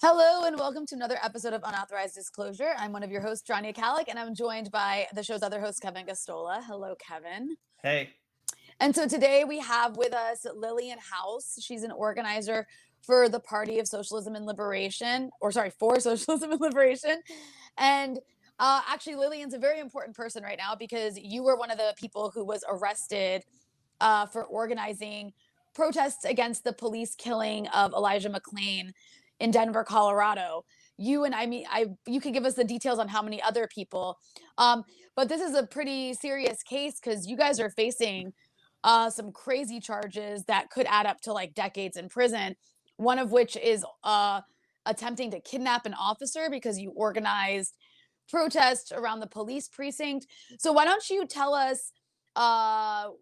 Hello and welcome to another episode of Unauthorized Disclosure. I'm one of your hosts, Rania, Khalek, and I'm joined by the show's other host, Kevin Gosztola. Hello, Kevin. Hey. And so today we have with us Lillian House. She's an organizer for the Party of Socialism and Liberation, for Socialism and Liberation. And actually, Lillian's a very important person right now because you were one of the people who was arrested for organizing protests against the police killing of Elijah McClain in Denver, Colorado. You could give us the details on how many other people. But this is a pretty serious case because you guys are facing some crazy charges that could add up to like decades in prison. One of which is attempting to kidnap an officer because you organized protests around the police precinct. So why don't you tell us how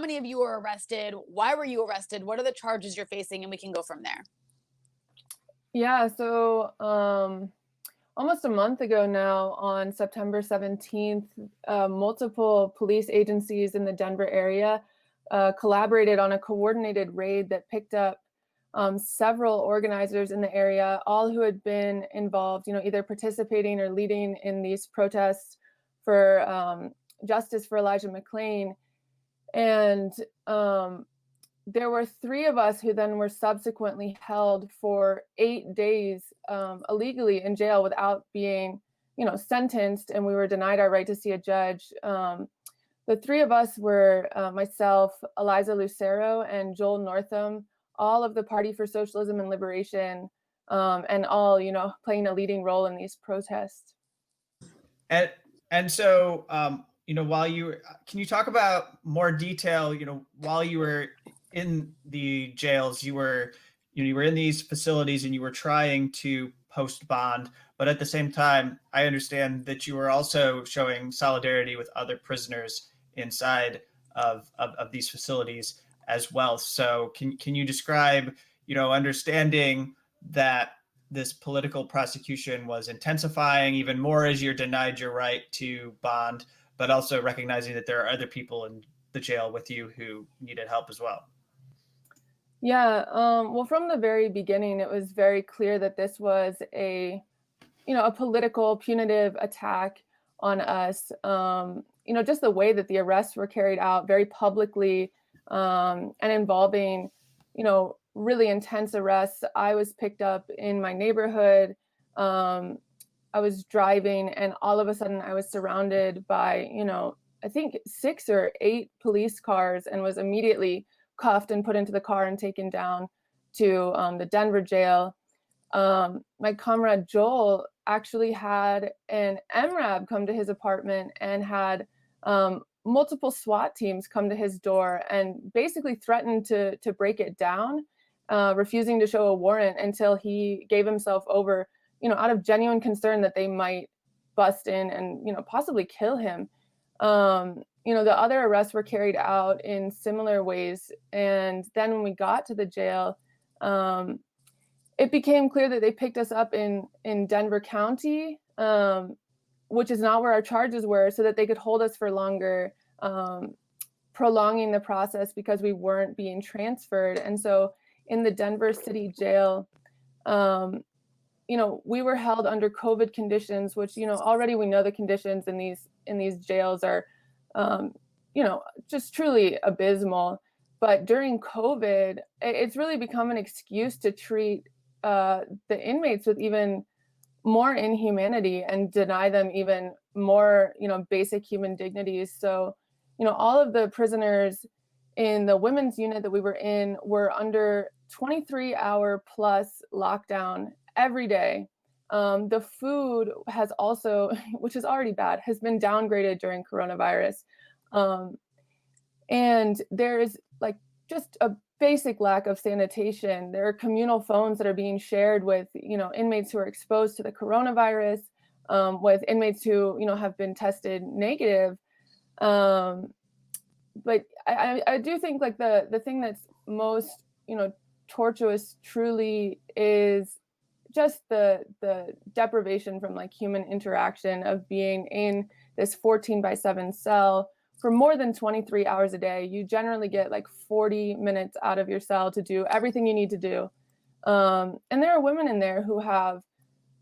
many of you were arrested? Why were you arrested? What are the charges you're facing? And we can go from there. Yeah, so almost a month ago now, on September 17th, multiple police agencies in the Denver area collaborated on a coordinated raid that picked up several organizers in the area, all who had been involved, either participating or leading in these protests for justice for Elijah McClain. And there were three of us who then were subsequently held for 8 days illegally in jail without being, sentenced, and we were denied our right to see a judge. The three of us were myself, Eliza Lucero, and Joel Northam, all of the Party for Socialism and Liberation, and all, playing a leading role in these protests. And so, can you talk about more detail, while you were in the jails, you were in these facilities and you were trying to post bond, but at the same time, I understand that you were also showing solidarity with other prisoners inside of these facilities as well. So can you describe, understanding that this political prosecution was intensifying even more as you're denied your right to bond, but also recognizing that there are other people in the jail with you who needed help as well? Yeah, well, from the very beginning, it was very clear that this was a political punitive attack on us. Just the way that the arrests were carried out very publicly, and involving, really intense arrests. I was picked up in my neighborhood. I was driving, and all of a sudden I was surrounded by, I think 6 or 8 police cars, and was immediately cuffed and put into the car and taken down to the Denver jail. My comrade Joel actually had an MRAB come to his apartment and had multiple SWAT teams come to his door and basically threatened to break it down, refusing to show a warrant until he gave himself over, out of genuine concern that they might bust in and, possibly kill him. The other arrests were carried out in similar ways. And then when we got to the jail, it became clear that they picked us up in Denver County, which is not where our charges were, so that they could hold us for longer, prolonging the process because we weren't being transferred. And so in the Denver City Jail, we were held under COVID conditions, which, already we know the conditions in these jails are, just truly abysmal. But during COVID, it's really become an excuse to treat the inmates with even more inhumanity and deny them even more, basic human dignities. So, all of the prisoners in the women's unit that we were in were under 23-hour plus lockdown every day. The food has also, which is already bad, has been downgraded during coronavirus. And there's just a basic lack of sanitation. There are communal phones that are being shared with, inmates who are exposed to the coronavirus, with inmates who, have been tested negative. But I do think the thing that's most, tortuous truly is just the deprivation from human interaction of being in this 14/7 cell for more than 23 hours a day. You generally get 40 minutes out of your cell to do everything you need to do. And there are women in there who have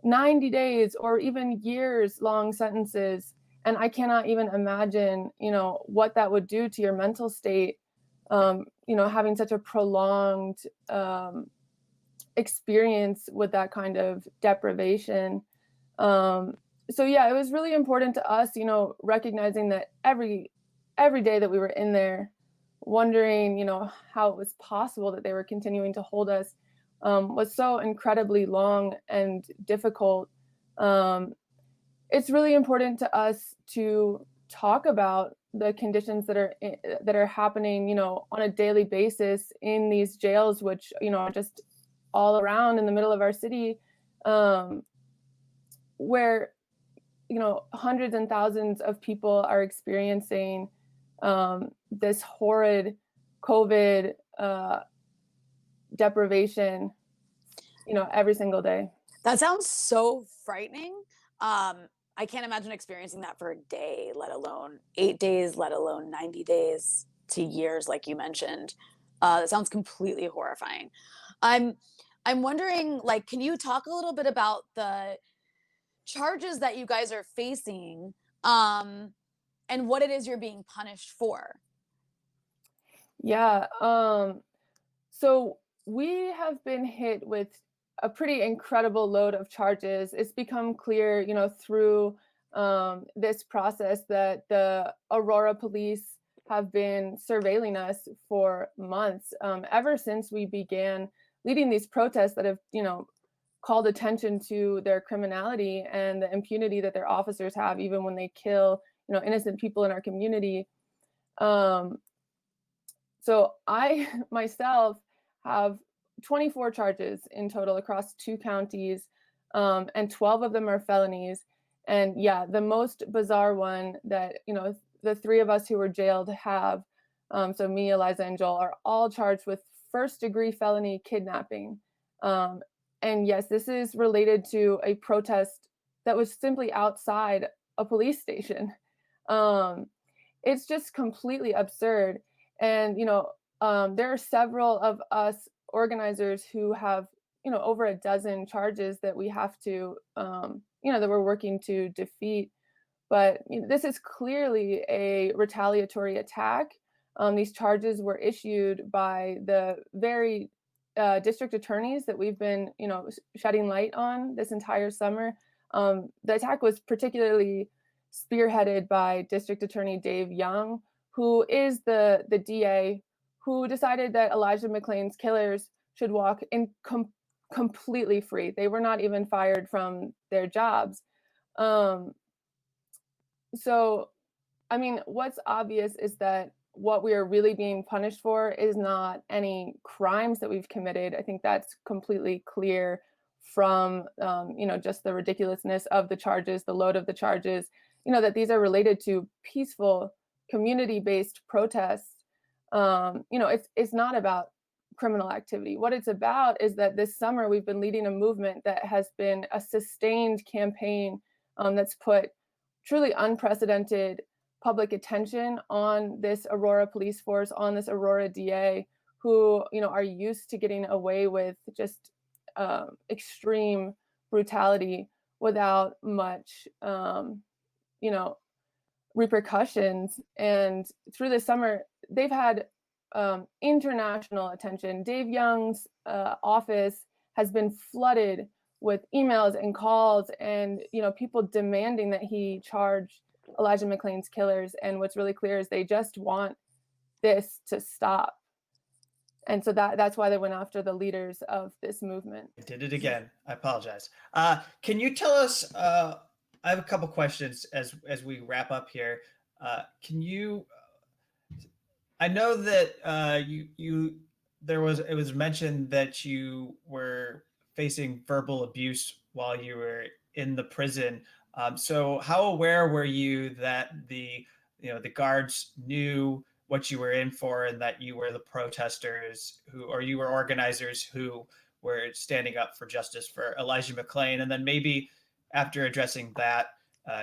90 days or even years long sentences. And I cannot even imagine, what that would do to your mental state, having such a prolonged experience with that kind of deprivation. So yeah, it was really important to us, recognizing that every day that we were in there, wondering, how it was possible that they were continuing to hold us, was so incredibly long and difficult. It's really important to us to talk about the conditions that are happening, on a daily basis in these jails, which are just all around in the middle of our city, where hundreds and thousands of people are experiencing this horrid COVID deprivation, every single day. That sounds so frightening. I can't imagine experiencing that for a day, let alone 8 days, let alone 90 days to years, like you mentioned. That sounds completely horrifying. I'm wondering, like, can you talk a little bit about the charges that you guys are facing, and what it is you're being punished for? Yeah. So we have been hit with a pretty incredible load of charges. It's become clear, through this process that the Aurora police have been surveilling us for months, ever since we began leading these protests that have, called attention to their criminality and the impunity that their officers have, even when they kill, innocent people in our community. So I myself have 24 charges in total across 2 counties, and 12 of them are felonies. And yeah, the most bizarre one that, the 3 of us who were jailed have, so me, Eliza, and Joel, are all charged with first-degree felony kidnapping. And yes, this is related to a protest that was simply outside a police station. It's just completely absurd. And, there are several of us organizers who have, over a dozen charges that we have to, that we're working to defeat. But this is clearly a retaliatory attack. These charges were issued by the very district attorneys that we've been, shedding light on this entire summer. The attack was particularly spearheaded by District Attorney Dave Young, who is the DA who decided that Elijah McClain's killers should walk in completely free. They were not even fired from their jobs. So, I mean, what's obvious is that what we are really being punished for is not any crimes that we've committed. I think that's completely clear from, just the ridiculousness of the charges, the load of the charges, that these are related to peaceful community-based protests. It's not about criminal activity. What it's about is that this summer we've been leading a movement that has been a sustained campaign that's put truly unprecedented public attention on this Aurora police force, on this Aurora DA, who, are used to getting away with just extreme brutality without much, repercussions. And through the summer, they've had international attention. Dave Young's office has been flooded with emails and calls and, people demanding that he charge Elijah McClain's killers. And what's really clear is they just want this to stop. And so that's why they went after the leaders of this movement. I did it again. I apologize. Can you tell us, I have a couple questions as we wrap up here. I know that it was mentioned that you were facing verbal abuse while you were in the prison. So how aware were you that the guards knew what you were in for and that you were the protesters or you were organizers who were standing up for justice for Elijah McClain? And then maybe after addressing that,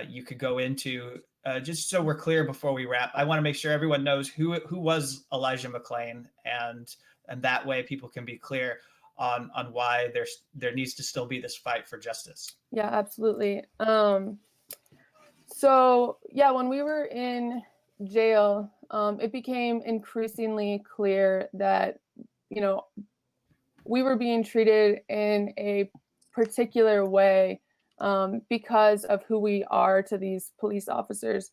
you could go into, just so we're clear before we wrap, I want to make sure everyone knows who was Elijah McClain, and that way people can be clear on why there needs to still be this fight for justice. Yeah, absolutely. So yeah, when we were in jail, it became increasingly clear that, you know, we were being treated in a particular way because of who we are to these police officers.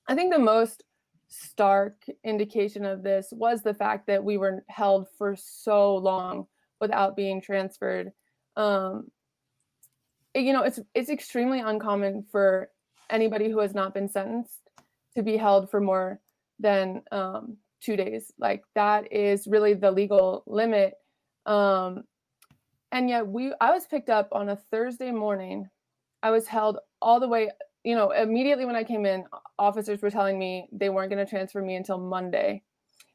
I think the most stark indication of this was the fact that we were held for so long without being transferred. It's extremely uncommon for anybody who has not been sentenced to be held for more than 2 days. Like, that is really the legal limit. And yet I was picked up on a Thursday morning. I was held all the way, immediately when I came in, officers were telling me they weren't going to transfer me until Monday.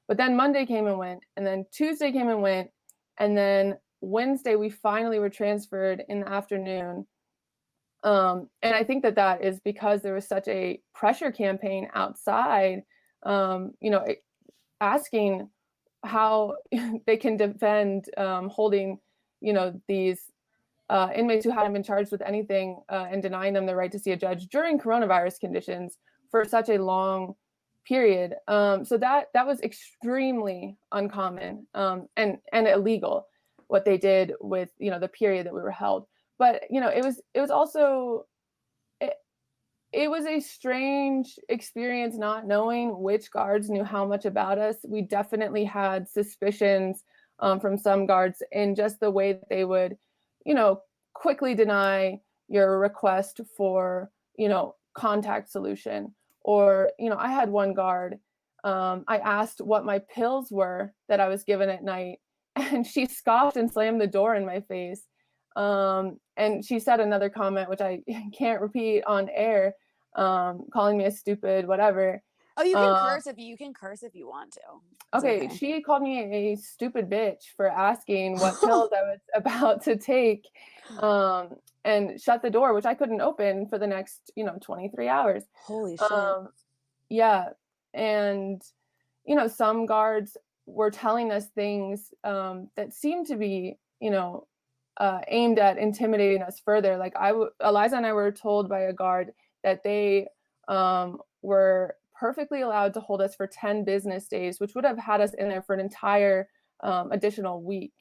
But then Monday came and went, and then Tuesday came and went, and then Wednesday we finally were transferred in the afternoon. And I think that is because there was such a pressure campaign outside, asking how they can defend holding, these inmates who hadn't been charged with anything and denying them the right to see a judge during coronavirus conditions for such a long period. So that was extremely uncommon and illegal, what they did with, the period that we were held. But, it was also, it was a strange experience not knowing which guards knew how much about us. We definitely had suspicions from some guards in just the way that they would, quickly deny your request for, contact solution. Or, I had one guard, I asked what my pills were that I was given at night, and she scoffed and slammed the door in my face. And she said another comment, which I can't repeat on air, calling me a stupid whatever. Oh, you can curse if you want to. Okay, she called me a stupid bitch for asking what pills I was about to take, and shut the door, which I couldn't open for the next, 23 hours. Holy shit. Yeah. And, some guards were telling us things that seemed to be, aimed at intimidating us further. Like Eliza and I were told by a guard that they were perfectly allowed to hold us for 10 business days, which would have had us in there for an entire additional week.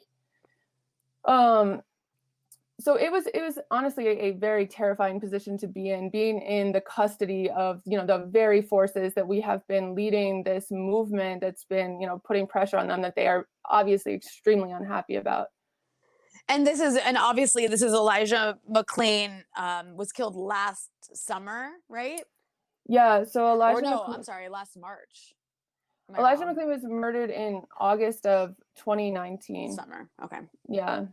So it was honestly a very terrifying position to be in, being in the custody of, the very forces that we have been leading this movement that's been, putting pressure on them that they are obviously extremely unhappy about. And obviously this is Elijah McClain, was killed last summer, right? Yeah. So I'm sorry, last March. Elijah McClain was murdered in August of 2019. Summer. Okay. Yeah.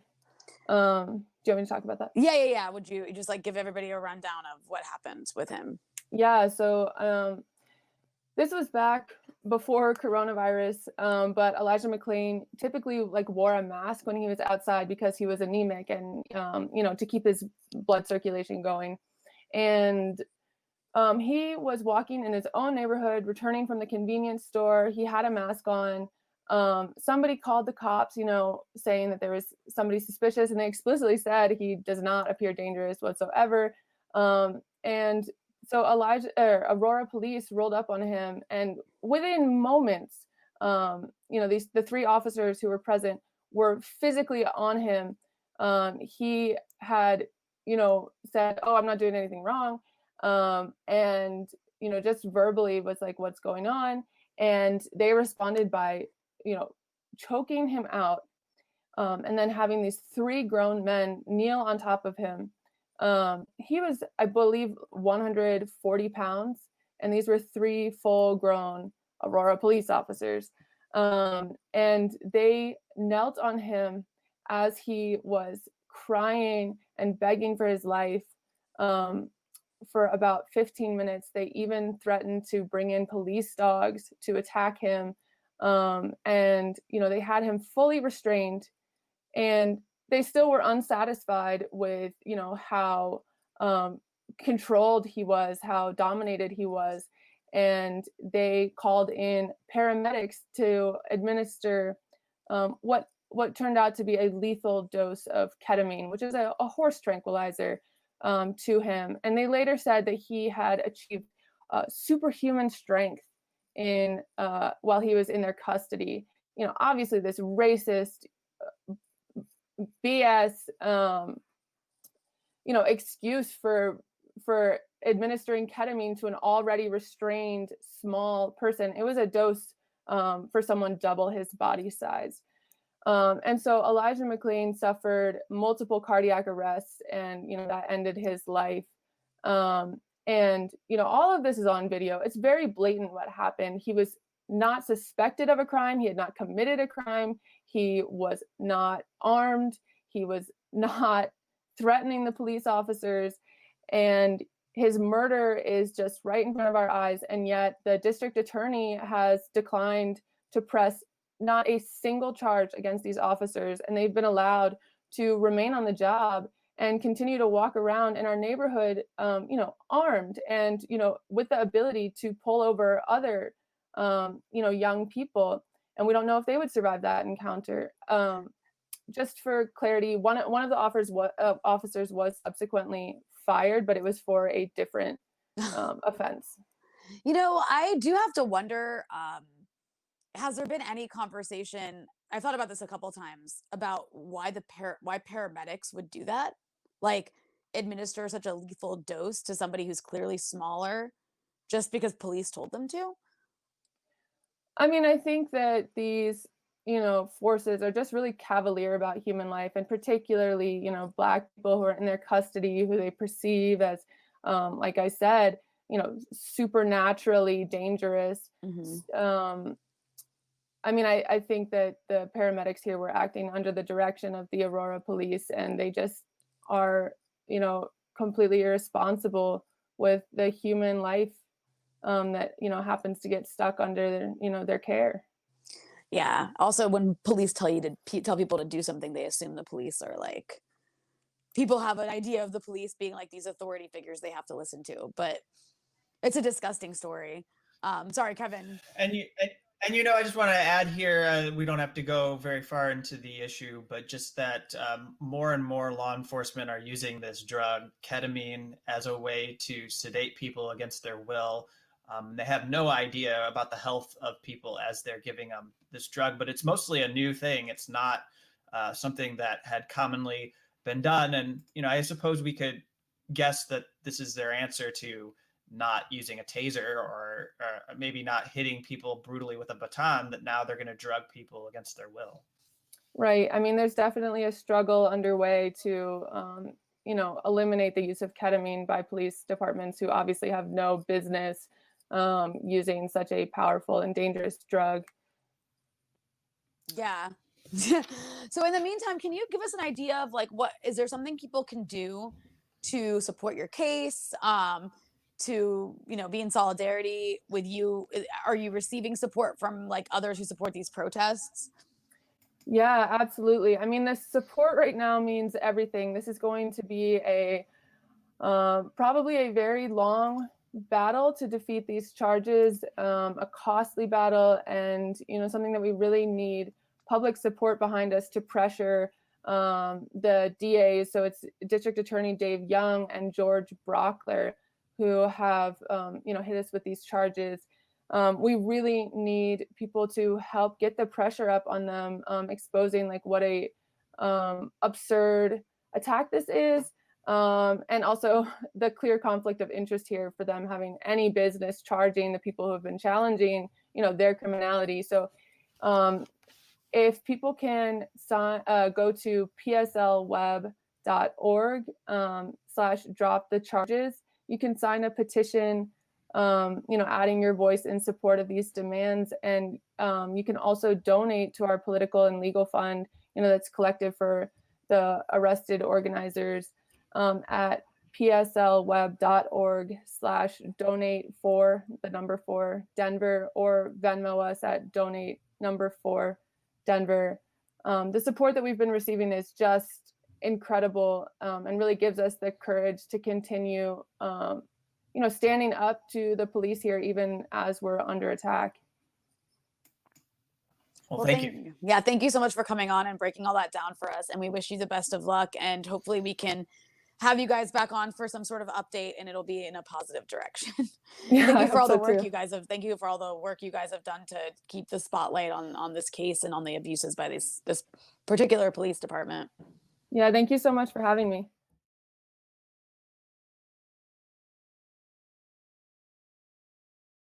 Do you want me to talk about that? Yeah. Would you just give everybody a rundown of what happened with him? Yeah. So this was back before coronavirus, but Elijah McClain typically wore a mask when he was outside because he was anemic and, to keep his blood circulation going. And he was walking in his own neighborhood, returning from the convenience store. He had a mask on. Somebody called the cops, saying that there was somebody suspicious, and they explicitly said he does not appear dangerous whatsoever. And so Aurora police rolled up on him, and within moments, the three officers who were present were physically on him. He had, said, "Oh, I'm not doing anything wrong," and just verbally was like, "What's going on?" And they responded by, choking him out, and then having these three grown men kneel on top of him. He was, I believe, 140 pounds, and these were three full-grown Aurora police officers. And they knelt on him as he was crying and begging for his life for about 15 minutes. They even threatened to bring in police dogs to attack him. And, they had him fully restrained, and they still were unsatisfied with, how controlled he was, how dominated he was. And they called in paramedics to administer what what turned out to be a lethal dose of ketamine, which is a horse tranquilizer, to him. And they later said that he had achieved superhuman strength in while he was in their custody. Obviously this racist BS, excuse for administering ketamine to an already restrained small person. It was a dose for someone double his body size. And so Elijah McClain suffered multiple cardiac arrests, and that ended his life. And all of this is on video. It's very blatant what happened. He was not suspected of a crime. He had not committed a crime. He was not armed. He was not threatening the police officers. And his murder is just right in front of our eyes. And yet the district attorney has declined to press not a single charge against these officers. And they've been allowed to remain on the job and continue to walk around in our neighborhood, armed and, with the ability to pull over other, young people. And we don't know if they would survive that encounter. Just for clarity, one of the officers was subsequently fired, but it was for a different offense. I do have to wonder, has there been any conversation? I've thought about this a couple times about why why paramedics would do that, like administer such a lethal dose to somebody who's clearly smaller, just because police told them to. I mean, I think that these, forces are just really cavalier about human life, and particularly, Black people who are in their custody, who they perceive as, like I said, supernaturally dangerous. Mm-hmm. I mean, I think that the paramedics here were acting under the direction of the Aurora police, and they just are, completely irresponsible with the human life that, happens to get stuck under, their care. Yeah. Also, when police tell people to do something, they assume the police are like, people have an idea of the police being like these authority figures they have to listen to, but it's a disgusting story. Sorry, Kevin. And I just want to add here, we don't have to go very far into the issue, but just that more and more law enforcement are using this drug, ketamine, as a way to sedate people against their will. They have no idea about the health of people as they're giving them this drug, but it's mostly a new thing. It's not something that had commonly been done. And, I suppose we could guess that this is their answer to not using a taser or maybe not hitting people brutally with a baton, that now they're going to drug people against their will. Right. I mean, there's definitely a struggle underway to, eliminate the use of ketamine by police departments who obviously have no business using such a powerful and dangerous drug. Yeah. So in the meantime, can you give us an idea of is there something people can do to support your case? To be in solidarity with you? Are you receiving support from others who support these protests? Yeah, absolutely. I mean, the support right now means everything. This is going to be probably a very long battle to defeat these charges, a costly battle, and something that we really need public support behind us to pressure the DAs. So it's District Attorney Dave Young and George Brockler, who have hit us with these charges. We really need people to help get the pressure up on them, exposing what a absurd attack this is, and also the clear conflict of interest here for them having any business charging the people who have been challenging their criminality. So if people can go to pslweb.org/drop-the-charges, you can sign a petition, adding your voice in support of these demands. And you can also donate to our political and legal fund, that's collected for the arrested organizers at pslweb.org/donate4 Denver, or Venmo us at donate4 Denver. The support that we've been receiving is just incredible, and really gives us the courage to continue, standing up to the police here, even as we're under attack. Well, thank you. Yeah, thank you so much for coming on and breaking all that down for us. And we wish you the best of luck. And hopefully we can have you guys back on for some sort of update, and it'll be in a positive direction. Yeah, Thank I you for hope all the so work too. you guys have. Thank you for all the work you guys have done to keep the spotlight on this case and on the abuses by this particular police department. Yeah, thank you so much for having me.